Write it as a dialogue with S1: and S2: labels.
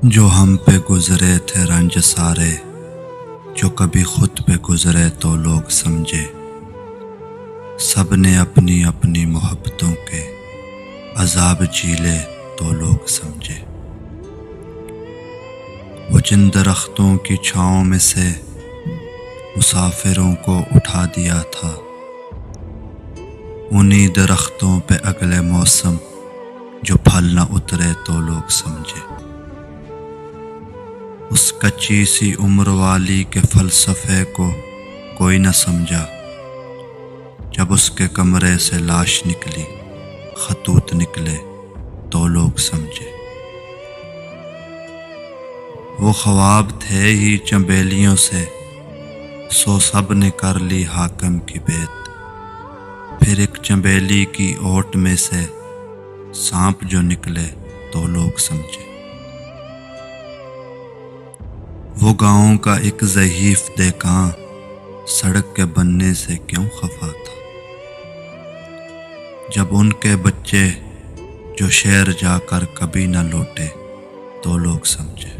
S1: جو ہم پہ گزرے تھے رنج سارے، جو کبھی خود پہ گزرے تو لوگ سمجھے، سب نے اپنی اپنی محبتوں کے عذاب جھیلے تو لوگ سمجھے۔ وہ جن درختوں کی چھاؤں میں سے مسافروں کو اٹھا دیا تھا، انہی درختوں پہ اگلے موسم جو پھل نہ اترے تو لوگ سمجھے۔ اس کچی سی عمر والی کے فلسفے کو کوئی نہ سمجھا، جب اس کے کمرے سے لاش نکلی، خطوط نکلے تو لوگ سمجھے۔ وہ خواب تھے ہی چنبیلیوں سے، سو سب نے کر لی حاکم کی بیعت، پھر ایک چنبیلی کی اوٹ میں سے سانپ جو نکلے تو لوگ سمجھے۔ وہ گاؤں کا ایک ضعیف دیکاں سڑک کے بننے سے کیوں خفا تھا، جب ان کے بچے جو شہر جا کر کبھی نہ لوٹے تو لوگ سمجھے۔